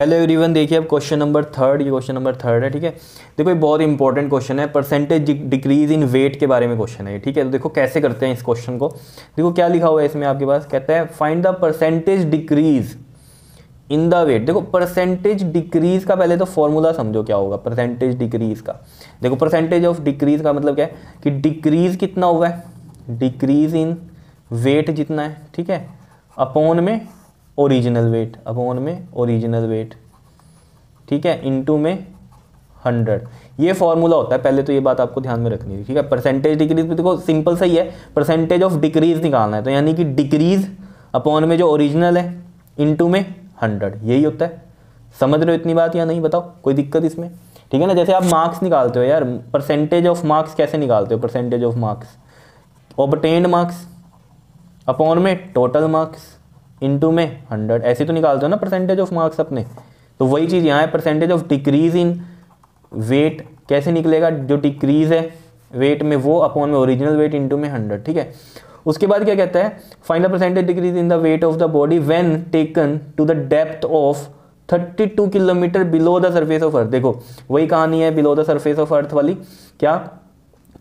Hello everyone, देखिए अब question number third, ये क्वेश्चन नंबर थर्ड है। ठीक है, देखो ये बहुत इंपॉर्टेंट क्वेश्चन है, परसेंटेज डिक्रीज इन वेट के बारे में क्वेश्चन है। ठीक है, तो देखो कैसे करते हैं इस क्वेश्चन को। देखो क्या लिखा हुआ है इसमें आपके पास, कहता है find the percentage decrease in the weight. देखो परसेंटेज डिक्रीज का पहले तो फॉर्मूला समझो क्या होगा परसेंटेज डिक्रीज का। देखो परसेंटेज ऑफ डिक्रीज का मतलब क्या है कि डिक्रीज कितना हुआ है, डिक्रीज इन वेट जितना है, ठीक है, अपॉन में ओरिजिनल वेट, अपॉन में ओरिजिनल वेट, ठीक है, इनटू में 100। ये फॉर्मूला होता है, पहले तो ये बात आपको ध्यान में रखनी है। ठीक है, परसेंटेज डिक्रीज भी देखो सिंपल सही है, परसेंटेज ऑफ डिक्रीज निकालना है, तो यानी कि डिक्रीज अपॉन में जो ओरिजिनल है इनटू में 100, यही होता है। समझ रहे हो इतनी बात या नहीं, बताओ कोई दिक्कत इसमें? ठीक है ना, जैसे आप मार्क्स निकालते हो यार, परसेंटेज ऑफ मार्क्स कैसे निकालते हो, percentage of marks obtained marks upon में टोटल मार्क्स इनटू में 100, ऐसे तो निकालते हो ना परसेंटेज ऑफ मार्क्स अपने। तो वही चीज़ यहाँ है, percentage of decrease in weight कैसे निकलेगा, जो डिक्रीज है वेट में वो अपॉन में ओरिजिनल वेट इनटू में 100। ठीक है, उसके बाद क्या कहता है, find the percentage decrease in the weight of the body when taken to the depth of 32 kilometre below the surface of earth. देखो वही कहानी है below the surface of earth वाली, क्या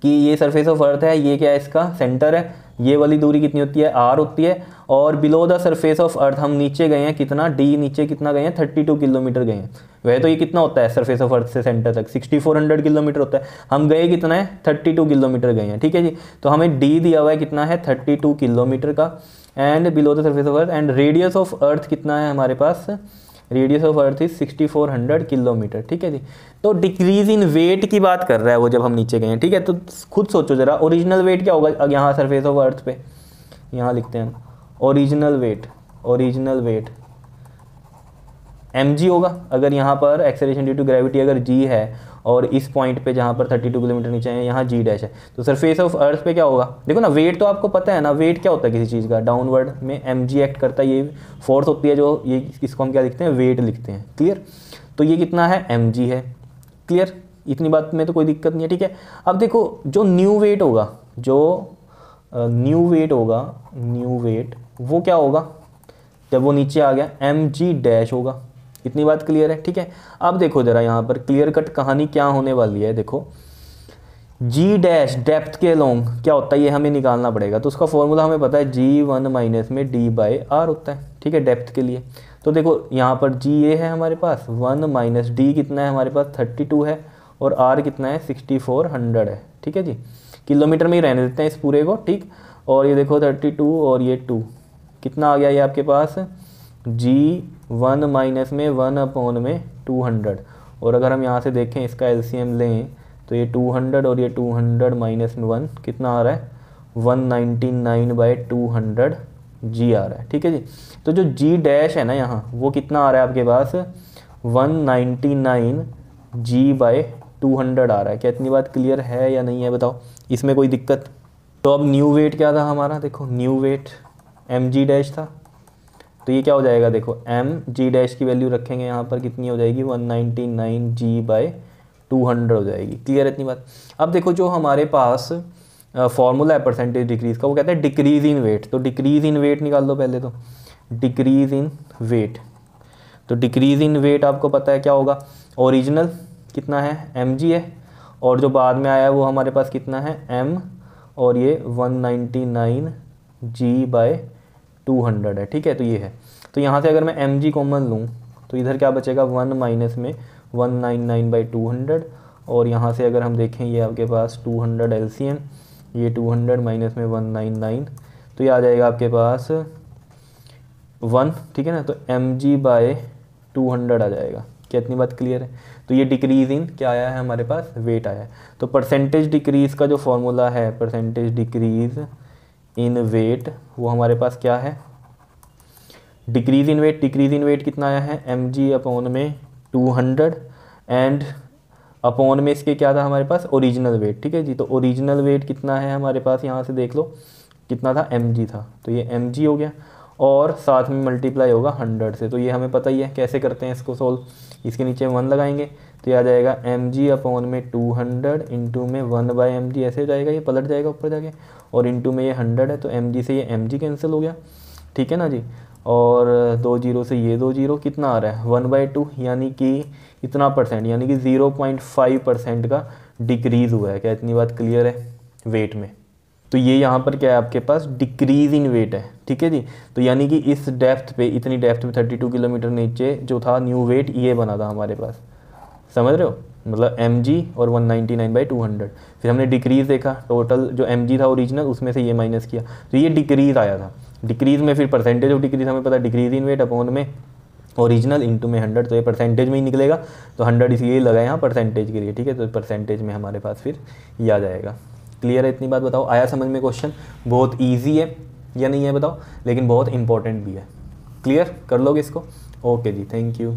कि ये सरफेस ऑफ अर्थ है, ये क्या है इसका सेंटर है, ये वाली दूरी कितनी होती है, आर होती है, और बिलो द सरफेस ऑफ अर्थ हम नीचे गए हैं कितना, डी नीचे कितना गए हैं, 32 किलोमीटर गए हैं। वह तो ये कितना होता है सरफेस ऑफ अर्थ से सेंटर तक 6400 किलोमीटर होता है, हम गए कितना है 32 किलोमीटर गए हैं। ठीक है जी, तो हमें डी दिया हुआ है कितना है 32 किलोमीटर का, and below the surface of earth, and radius of earth कितना है हमारे पास, radius of earth is 6400 kilometre. ठीक है जी, तो डिक्रीज इन वेट की बात कर रहा है वो जब हम नीचे गए हैं। ठीक है, तो खुद सोचो जरा ओरिजिनल वेट क्या होगा यहाँ सरफेस ऑफ अर्थ पे, यहाँ लिखते हैं original wait, original wait mg होगा। अगर यहाँ पर एक्सेलरेशन ड्यू टू ग्रेविटी अगर g है और इस पॉइंट पे जहाँ पर 32 किलोमीटर नीचे है यहाँ g डैश है, तो सरफेस ऑफ अर्थ पे क्या होगा, देखो ना वेट तो आपको पता है ना, वेट क्या होता है किसी चीज़ का, डाउनवर्ड में mg एक्ट करता है, ये फोर्स होती है जो ये, इसको हम क्या लिखते हैं, वेट लिखते हैं। क्लियर, तो ये कितना है mg है। क्लियर, इतनी बात में तो कोई दिक्कत नहीं है। ठीक है, अब देखो जो न्यू वेट होगा, जो न्यू वेट होगा, न्यू वेट वो क्या होगा जब वो नीचे आ गया, mg डैश होगा। इतनी बात क्लियर है? ठीक है, अब देखो जरा यहाँ पर क्लियर कट कहानी क्या होने वाली है। देखो g डैश डेप्थ के अलोंग क्या होता है ये हमें निकालना पड़ेगा, तो उसका फॉर्मूला हमें पता है g1 माइनस में d/r होता है। ठीक है, डेप्थ के लिए तो देखो यहाँ पर g ये है हमारे पास 1 माइनस d कितना है हमारे पास 32 है, और r कितना है 6400 है। ठीक है जी, किलोमीटर में ही रहने देते हैं इस पूरे को। ठीक, और ये देखो 32 और ये 2 कितना आ गया ये आपके पास g1 माइनस में 1 अपॉन में 200, और अगर हम यहाँ से देखें इसका एलसीएम लें तो ये 200 और ये 200 माइनस में 1 कितना आ रहा है 199/200 g आ रहा है। ठीक है जी, तो जो g डैश है ना यहाँ वो कितना आ रहा है आपके पास 199 g/200 आ रहा है। क्या इतनी बात क्लियर है या नहीं है, बताओ इसमें कोई दिक्कत? तो अब न्यू वेट क्या था हमारा, देखो न्यू वेट mg डैश था, तो ये क्या हो जाएगा, देखो mg डैश की वैल्यू रखेंगे यहाँ पर कितनी हो जाएगी 199 g/200 हो जाएगी। क्लियर है इतनी बात? अब देखो जो हमारे पास फॉर्मूला है परसेंटेज डिक्रीज का, वो कहता है डिक्रीज इन वेट, तो डिक्रीज इन वेट निकाल दो पहले, तो डिक्रीज इन वेट, तो डिक्रीज इन वेट आपको पता है क्या होगा, ओरिजिनल कितना है mg है, और जो बाद में आया है वो हमारे पास कितना है m, और ये 199 g/200 है। ठीक है, तो ये है, तो यहाँ से अगर मैं mg कॉमन लूँ तो इधर क्या बचेगा 1 माइनस में 199/200, और यहाँ से अगर हम देखें ये आपके पास 200 एलसीएम, ये 200 माइनस में 199, तो ये आ जाएगा आपके पास 1। ठीक है ना, तो mg/200 आ जाएगा। क्या इतनी बात क्लियर है? तो ये डिक्रीज इन क्या आया है हमारे पास, वेट आया है। तो परसेंटेज डिक्रीज का जो फॉर्मूला है परसेंटेज डिक्रीज इन वेट, वो हमारे पास क्या है, decrease in weight, decrease in weight कितना आया है mg अपॉन में 200, एंड अपॉन में इसके क्या था हमारे पास ओरिजिनल वेट। ठीक है जी, तो ओरिजिनल वेट कितना है हमारे पास, यहाँ से देख लो कितना था mg था, तो ये mg हो गया, और साथ में मल्टीप्लाई होगा 100 से, तो ये हमें पता ही है कैसे करते हैं इसको सॉल्व। इसके नीचे 1 लगाएंगे तो ये आ जाएगा mg अपॉन में 200 इंटू में 1/mg, ऐसे हो जाएगा, ये पलट जाएगा ऊपर जाके, और इंटू में ये 100 है तो mg से ये mg कैंसिल हो गया। ठीक है ना जी, और 2 जीरो से ये 2 जीरो, कितना आ रहा है 1/2, यानी कि इतना परसेंट, यानी कि 0.5% का डिक्रीज़ हुआ है। क्या इतनी बात क्लियर है वेट में? तो ये यहाँ पर क्या है आपके पास डिक्रीज़ इन वेट है, ठीक है जी। तो यानी कि इस डेप्थ पे, इतनी डेप्थ में 32 किलोमीटर नीचे जो था न्यू वेट ये बना था हमारे पास, समझ रहे हो? मतलब mg और 199/200। फिर हमने डिक्रीज़ देखा, टोटल जो mg था ओरिजिनल उसमें से ये माइनस किया, तो ये डिक्रीज़ आया था। डिक्रीज़ में फिर परसेंटेज ऑफ डिक्रीज़ हमें पता, डिक्रीज़ इन वेट अपॉन में ओरिजिनल इंटू में 100, तो ये परसेंटेज में ही निकलेगा। तो 100 इसलिए लगा यहाँ परसेंटेज के लिए, ठीक है। तो परसेंटेज में हमारे पास फिर ये आ जाएगा। क्लियर है? इतनी बात बताओ, आया समझ में? क्वेश्चन बहुत ईजी है या नहीं है बताओ, लेकिन बहुत इंपॉर्टेंट भी है। क्लियर कर लोगे इसको? ओके जी, थैंक यू।